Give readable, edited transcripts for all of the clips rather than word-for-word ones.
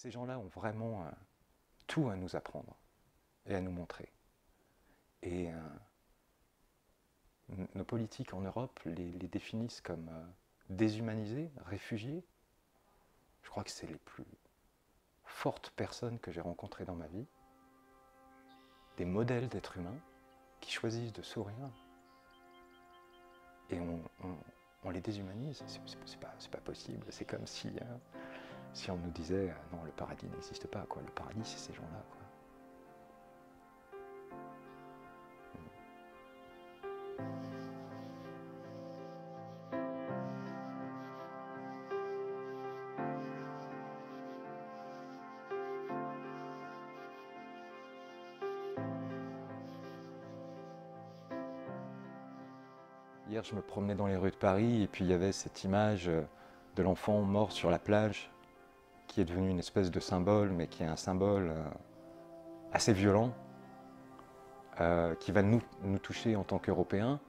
Ces gens-là ont vraiment tout à nous apprendre et à nous montrer. Et nos politiques en Europe les définissent comme déshumanisés, réfugiés. Je crois que c'est les plus fortes personnes que j'ai rencontrées dans ma vie. Des modèles d'êtres humains qui choisissent de sourire. Et on les déshumanise. C'est pas possible. C'est comme si on nous disait non, le paradis n'existe pas, quoi. Le paradis, c'est ces gens-là, quoi. Hier, je me promenais dans les rues de Paris et puis il y avait cette image de l'enfant mort sur la plage qui est devenu une espèce de symbole, mais qui est un symbole assez violent, qui va nous toucher en tant qu'Européens.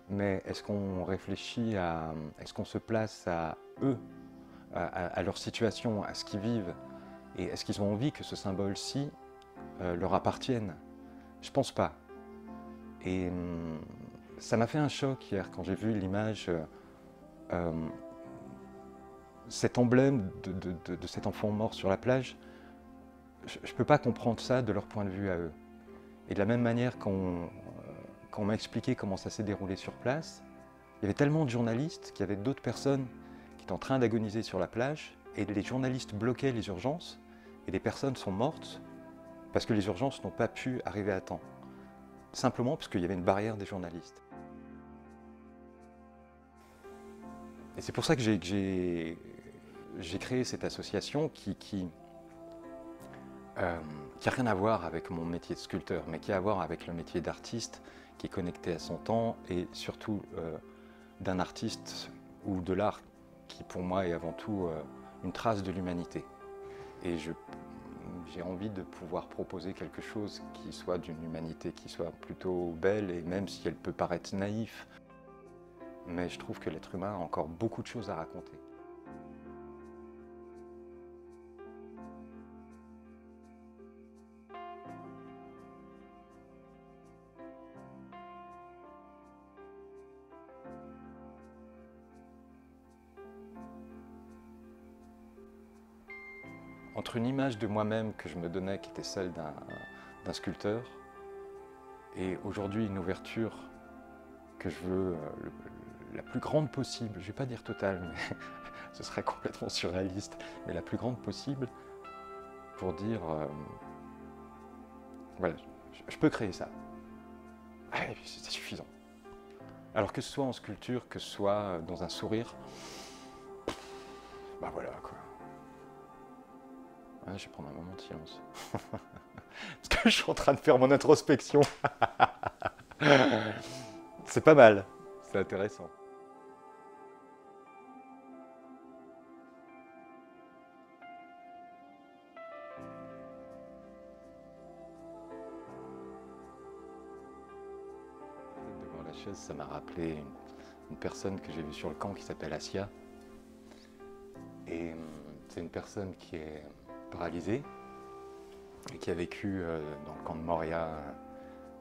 Mais est-ce qu'on réfléchit à, est-ce qu'on se place à eux, à leur situation, à ce qu'ils vivent, et est-ce qu'ils ont envie que ce symbole-ci leur appartienne? Je pense pas. Et ça m'a fait un choc hier quand j'ai vu l'image, cet emblème de cet enfant mort sur la plage. Je ne peux pas comprendre ça de leur point de vue à eux. Et de la même manière qu'on m'a expliqué comment ça s'est déroulé sur place, il y avait tellement de journalistes qu'il y avait d'autres personnes qui étaient en train d'agoniser sur la plage et les journalistes bloquaient les urgences et les personnes sont mortes parce que les urgences n'ont pas pu arriver à temps. Simplement parce qu'il y avait une barrière des journalistes. Et c'est pour ça que j'ai créé cette association qui n'a rien à voir avec mon métier de sculpteur, mais qui a à voir avec le métier d'artiste, qui est connecté à son temps et surtout d'un artiste ou de l'art qui pour moi est avant tout une trace de l'humanité. Et j'ai envie de pouvoir proposer quelque chose qui soit d'une humanité qui soit plutôt belle, et même si elle peut paraître naïve, mais je trouve que l'être humain a encore beaucoup de choses à raconter. Entre une image de moi-même que je me donnais, qui était celle d'un sculpteur, et aujourd'hui une ouverture que je veux la plus grande possible, je ne vais pas dire totale, mais ce serait complètement surréaliste, mais la plus grande possible, pour dire, voilà, je peux créer ça. Ah, et puis c'est suffisant. Alors que ce soit en sculpture, que ce soit dans un sourire, bah voilà quoi. Ah, je vais prendre un moment de silence. Parce que je suis en train de faire mon introspection. C'est pas mal, c'est intéressant. De voir la chaise, ça m'a rappelé une personne que j'ai vue sur le camp qui s'appelle Asia. Et c'est une personne qui est paralysée et qui a vécu dans le camp de Moria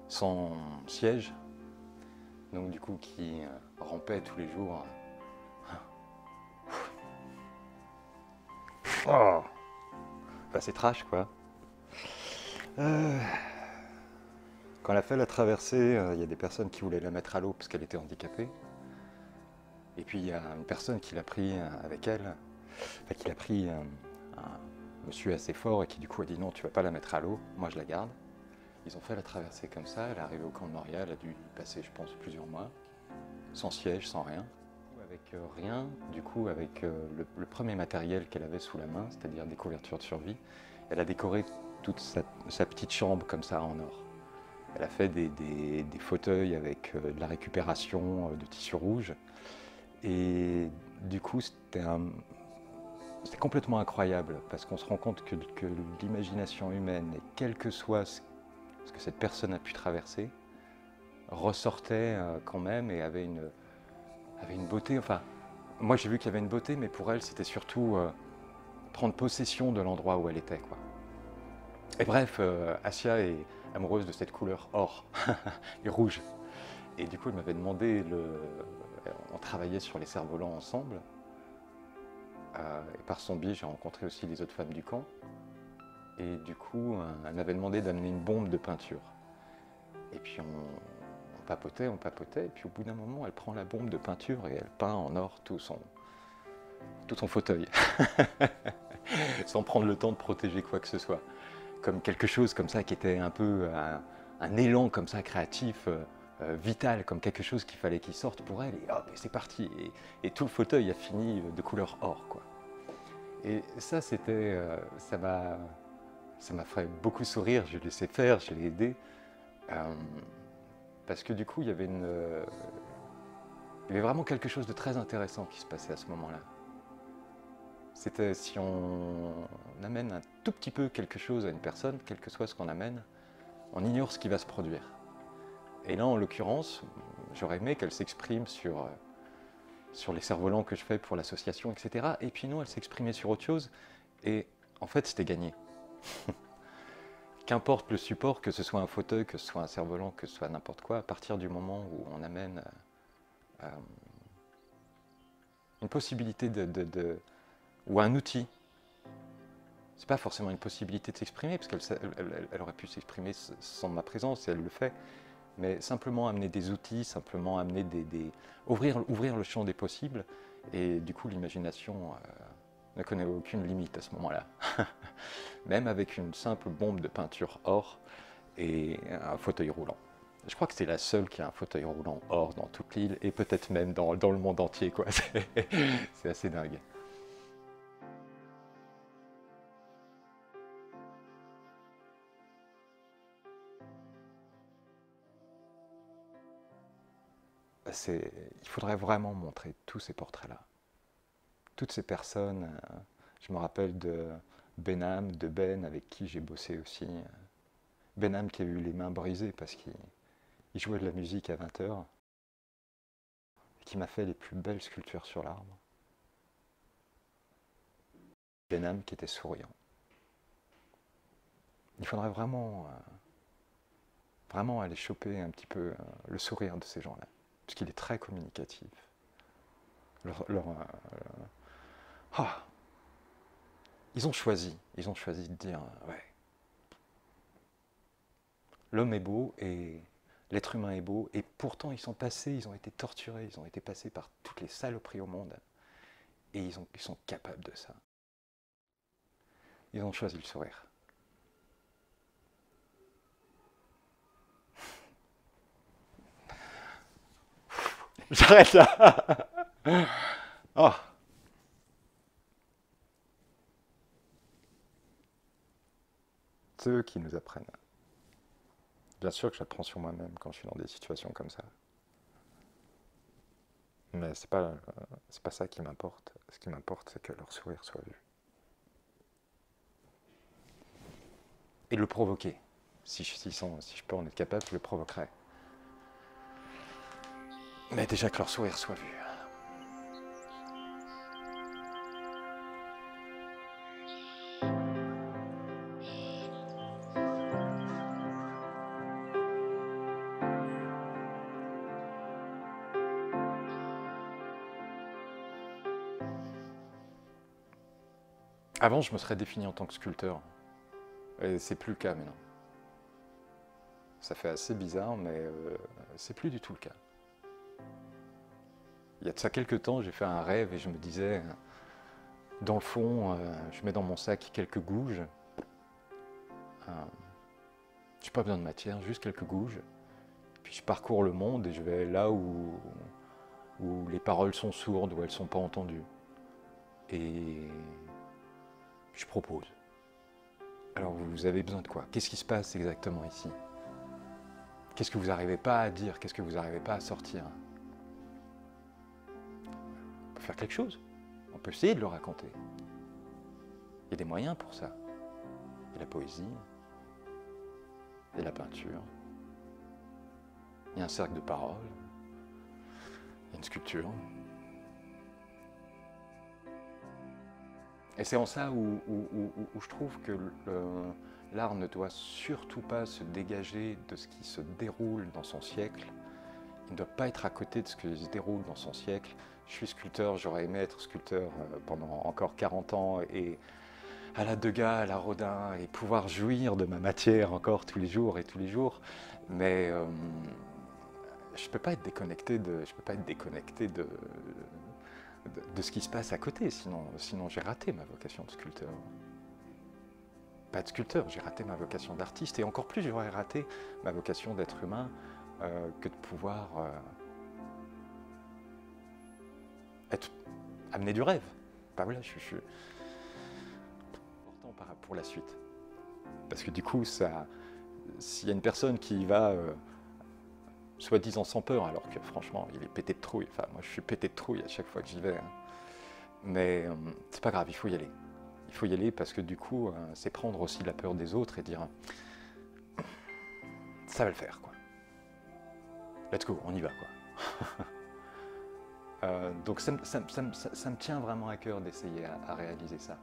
sans siège. Donc du coup qui rampait tous les jours. Oh, enfin, c'est trash quoi. Quand elle a fait la traversée, il y a des personnes qui voulaient la mettre à l'eau parce qu'elle était handicapée. Et puis il y a une personne qui l'a pris avec elle, enfin, qui l'a pris un monsieur assez fort et qui du coup a dit non, tu vas pas la mettre à l'eau, moi je la garde. Ils ont fait la traversée comme ça, elle est arrivée au camp de Moria, elle a dû y passer je pense plusieurs mois, sans siège, sans rien. Avec rien, du coup avec le premier matériel qu'elle avait sous la main, c'est-à-dire des couvertures de survie, elle a décoré toute sa petite chambre comme ça en or. Elle a fait des fauteuils avec de la récupération de tissu rouge. Et du coup, c'était complètement incroyable parce qu'on se rend compte que l'imagination humaine, et quel que soit ce que cette personne a pu traverser, ressortait quand même et avait une beauté. Enfin, moi j'ai vu qu'il y avait une beauté, mais pour elle, c'était surtout prendre possession de l'endroit où elle était, quoi. Et bref, Assia est amoureuse de cette couleur or et rouge. Et du coup, elle m'avait demandé, on travaillait sur les cerfs-volants ensemble. Et par son biais, j'ai rencontré aussi les autres femmes du camp. Et du coup, elle m'avait demandé d'amener une bombe de peinture. Et puis on papotait, et puis au bout d'un moment, elle prend la bombe de peinture et elle peint en or tout son fauteuil. Sans prendre le temps de protéger quoi que ce soit. Comme quelque chose comme ça qui était un peu un élan comme ça créatif, vital, comme quelque chose qu'il fallait qu'il sorte pour elle, et hop, et c'est parti. Et tout le fauteuil a fini de couleur or, quoi. Et ça, ça m'a fait beaucoup sourire, je l'ai laissé faire, je l'ai aidé. Parce que du coup, il y avait vraiment quelque chose de très intéressant qui se passait à ce moment-là. C'était si on amène un tout petit peu quelque chose à une personne, quel que soit ce qu'on amène, on ignore ce qui va se produire. Et là, en l'occurrence, j'aurais aimé qu'elle s'exprime sur les cerfs-volants que je fais pour l'association, etc. Et puis non, elle s'exprimait sur autre chose. Et en fait, c'était gagné. Qu'importe le support, que ce soit un fauteuil, que ce soit un cerf-volant, que ce soit n'importe quoi, à partir du moment où on amène une possibilité ou un outil, c'est pas forcément une possibilité de s'exprimer, parce qu'elle aurait pu s'exprimer sans ma présence, et elle le fait, mais simplement amener des outils, simplement amener ouvrir le champ des possibles, et du coup l'imagination ne connaît aucune limite à ce moment-là. Même avec une simple bombe de peinture or et un fauteuil roulant. Je crois que c'est la seule qui a un fauteuil roulant or dans toute l'île, et peut-être même dans le monde entier, quoi. C'est assez dingue. Il faudrait vraiment montrer tous ces portraits-là. Toutes ces personnes, je me rappelle de Benham, de Ben, avec qui j'ai bossé aussi. Benham qui a eu les mains brisées parce qu'il jouait de la musique à 20 heures, et qui m'a fait les plus belles sculptures sur l'arbre. Benham qui était souriant. Il faudrait vraiment aller choper un petit peu le sourire de ces gens-là, parce qu'il est très communicatif. Ah, ils ont choisi de dire, ouais, l'homme est beau et l'être humain est beau, et pourtant ils ont été torturés, ils ont été passés par toutes les saloperies au monde, et ils sont capables de ça. Ils ont choisi le sourire. J'arrête là. Oh. C'est eux qui nous apprennent. Bien sûr que j'apprends sur moi-même quand je suis dans des situations comme ça. Mais c'est pas ça qui m'importe. Ce qui m'importe, c'est que leur sourire soit vu. Et le provoquer. Si je peux en être capable, je le provoquerai. Mais déjà que leur sourire soit vu. Avant, je me serais défini en tant que sculpteur. Et c'est plus le cas maintenant. Ça fait assez bizarre, mais c'est plus du tout le cas. Il y a de ça quelques temps, j'ai fait un rêve et je me disais, dans le fond, je mets dans mon sac quelques gouges. Je n'ai pas besoin de matière, juste quelques gouges. Puis je parcours le monde et je vais là où les paroles sont sourdes, où elles ne sont pas entendues. Et je propose. Alors vous avez besoin de quoi? Qu'est-ce qui se passe exactement ici? Qu'est-ce que vous n'arrivez pas à dire? Qu'est-ce que vous n'arrivez pas à sortir? On peut faire quelque chose. On peut essayer de le raconter. Il y a des moyens pour ça. Il y a la poésie, il y a la peinture, il y a un cercle de paroles, il y a une sculpture. Et c'est en ça où je trouve que l'art ne doit surtout pas se dégager de ce qui se déroule dans son siècle. Il ne doit pas être à côté de ce qui se déroule dans son siècle. Je suis sculpteur, j'aurais aimé être sculpteur pendant encore 40 ans et à la Degas, à la Rodin, et pouvoir jouir de ma matière encore tous les jours et tous les jours. Mais je ne peux pas être déconnecté de ce qui se passe à côté, sinon j'ai raté ma vocation de sculpteur. Pas de sculpteur, j'ai raté ma vocation d'artiste, et encore plus j'aurais raté ma vocation d'être humain que de pouvoir amener du rêve. Bah voilà, je suis important pour la suite. Parce que du coup, s'il y a une personne qui va soi-disant sans peur, alors que franchement, il est pété de trouille. Enfin, moi, je suis pété de trouille à chaque fois que j'y vais. Hein. Mais c'est pas grave, il faut y aller. Il faut y aller parce que du coup, c'est prendre aussi la peur des autres et dire ça va le faire, quoi. Let's go, on y va, quoi. Donc ça me tient vraiment à cœur d'essayer à réaliser ça.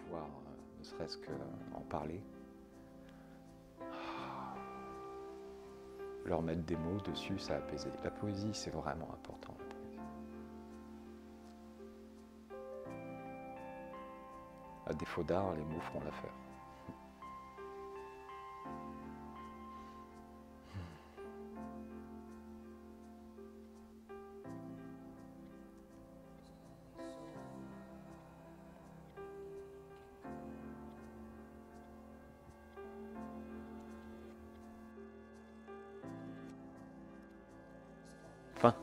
Pouvoir ne serait-ce qu'en parler, leur mettre des mots dessus, ça apaise. La poésie, c'est vraiment important. La poésie. À défaut d'art, les mots feront l'affaire. Fin.